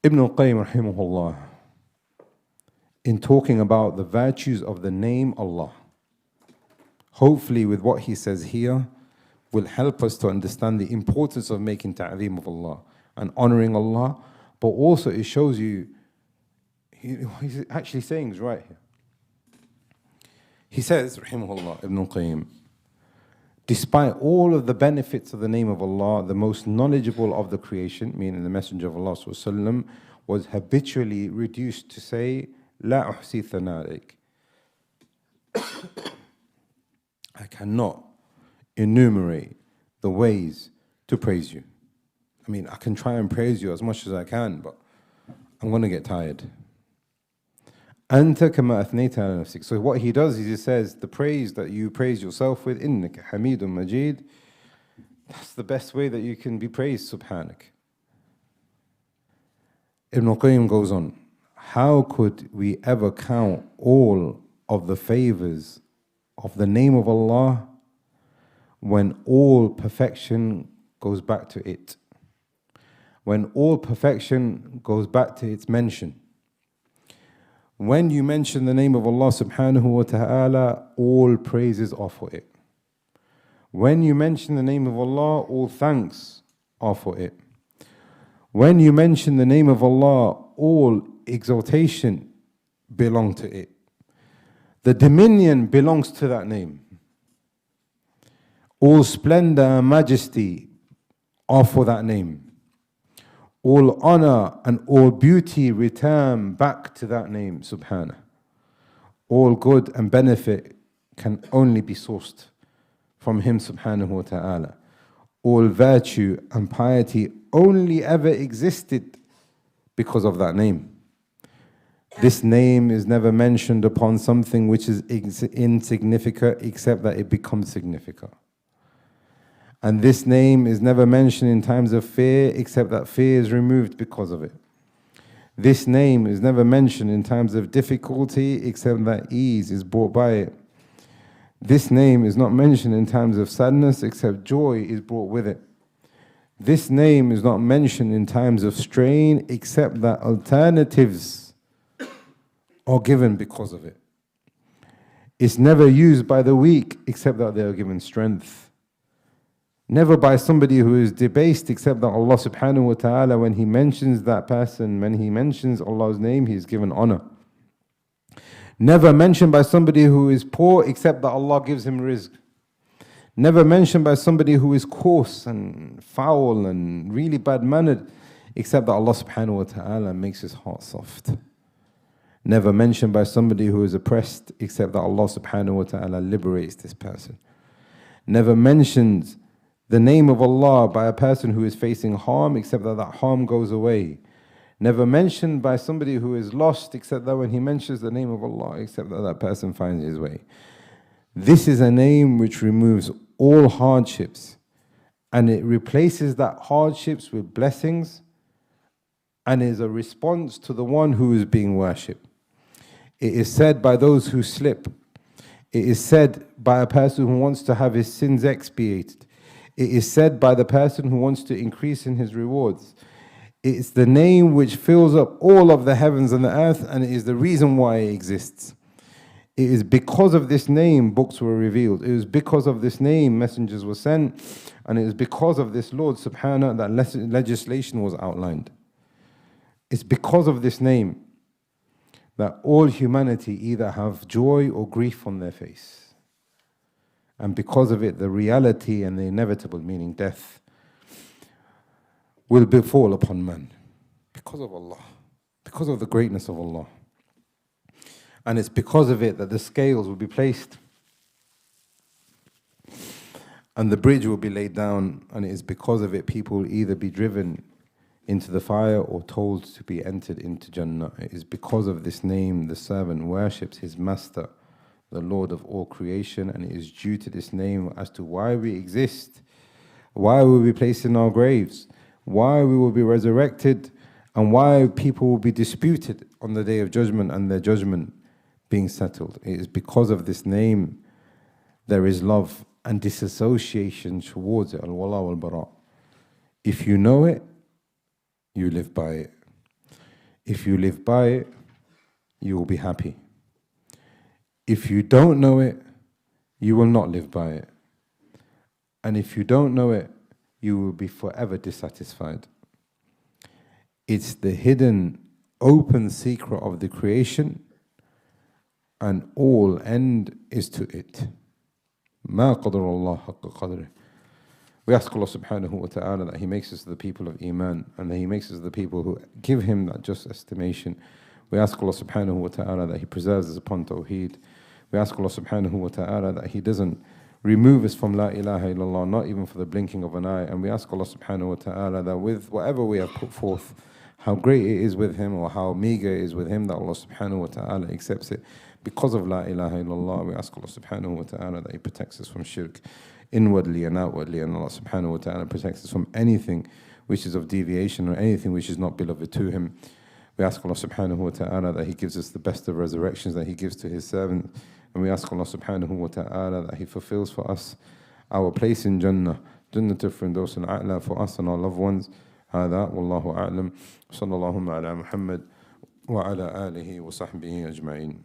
Ibn al-Qayyim rahimahullah, in talking about the virtues of the name Allah, hopefully with what he says here will help us to understand the importance of making ta'zeem of Allah and honoring Allah, but also it shows you, he's actually saying is right here. He says, rahimahullah, Ibn al-Qayyim, despite all of the benefits of the name of Allah, the most knowledgeable of the creation, meaning the Messenger of Allah ﷺ, was habitually reduced to say, La uhsi thanarik. I cannot enumerate the ways to praise you. I mean, I can try and praise you as much as I can, but I'm going to get tired. Anta kama athnayta ala nafsik. So what he does is he says, the praise that you praise yourself with, innaka hamidun majid, that's the best way that you can be praised, subhanak. Ibn al-Qayyim goes on, how could we ever count all of the favors of the name of Allah when all perfection goes back to it? When all perfection goes back to its mention. When you mention the name of Allah subhanahu wa ta'ala, all praises are for it. When you mention the name of Allah, all thanks are for it. When you mention the name of Allah, all exaltation belong to it. The dominion belongs to that name. All splendor and majesty are for that name. All honor and all beauty return back to that name, subhanah. All good and benefit can only be sourced from him, subhanahu wa ta'ala. All virtue and piety only ever existed because of that name. This name is never mentioned upon something which is insignificant except that it becomes significant. And this name is never mentioned in times of fear except that fear is removed because of it. This name is never mentioned in times of difficulty except that ease is brought by it. This name is not mentioned in times of sadness except joy is brought with it. This name is not mentioned in times of strain except that alternatives are given because of it. It's never used by the weak except that they are given strength. Never by somebody who is debased except that Allah subhanahu wa ta'ala, when he mentions that person, when he mentions Allah's name, he is given honor. Never mentioned by somebody who is poor except that Allah gives him rizq. Never mentioned by somebody who is coarse and foul and really bad-mannered except that Allah subhanahu wa ta'ala makes his heart soft. Never mentioned by somebody who is oppressed except that Allah subhanahu wa ta'ala liberates this person. Never mentioned the name of Allah by a person who is facing harm except that that harm goes away. Never mentioned by somebody who is lost except that when he mentions the name of Allah, except that that person finds his way. This is a name which removes all hardships and it replaces that hardships with blessings and is a response to the one who is being worshipped. It is said by those who slip. It is said by a person who wants to have his sins expiated. It is said by the person who wants to increase in his rewards. It is the name which fills up all of the heavens and the earth, and it is the reason why it exists. It is because of this name books were revealed. It is because of this name messengers were sent, and it is because of this Lord subhanahu that legislation was outlined. It's because of this name that all humanity either have joy or grief on their face. And because of it, the reality and the inevitable, meaning death, will befall upon man. Because of Allah. Because of the greatness of Allah. And it's because of it that the scales will be placed. And the bridge will be laid down. And it is because of it people will either be driven into the fire or told to be entered into Jannah. It is because of this name the servant worships his master, the Lord of all creation, and it is due to this name as to why we exist, why we will be placed in our graves, why we will be resurrected, and why people will be disputed on the day of judgment and their judgment being settled. It is because of this name there is love and disassociation towards it, al-wala wal-bara. If you know it, you live by it. If you live by it, you will be happy. If you don't know it, you will not live by it. And if you don't know it, you will be forever dissatisfied. It's the hidden, open secret of the creation, and all end is to it. ما قدر الله حق قدره. We ask Allah subhanahu wa ta'ala that He makes us the people of Iman, and that He makes us the people who give Him that just estimation. We ask Allah subhanahu wa ta'ala that He preserves us upon Tawheed. We ask Allah subhanahu wa ta'ala that He doesn't remove us from La ilaha illallah, not even for the blinking of an eye. And we ask Allah subhanahu wa ta'ala that with whatever we have put forth, how great it is with Him, or how meager it is with Him, that Allah subhanahu wa ta'ala accepts it because of La ilaha illallah. We ask Allah subhanahu wa ta'ala that He protects us from shirk inwardly and outwardly, and Allah subhanahu wa ta'ala protects us from anything which is of deviation or anything which is not beloved to Him. We ask Allah subhanahu wa ta'ala that He gives us the best of resurrections that He gives to His servant. And we ask Allah subhanahu wa ta'ala that He fulfills for us our place in Jannah, Jannatul Firdaus al-A'la, for us and our loved ones. هذا والله أعلم. صلى الله على محمد وعلى آله وصحبه أجمعين.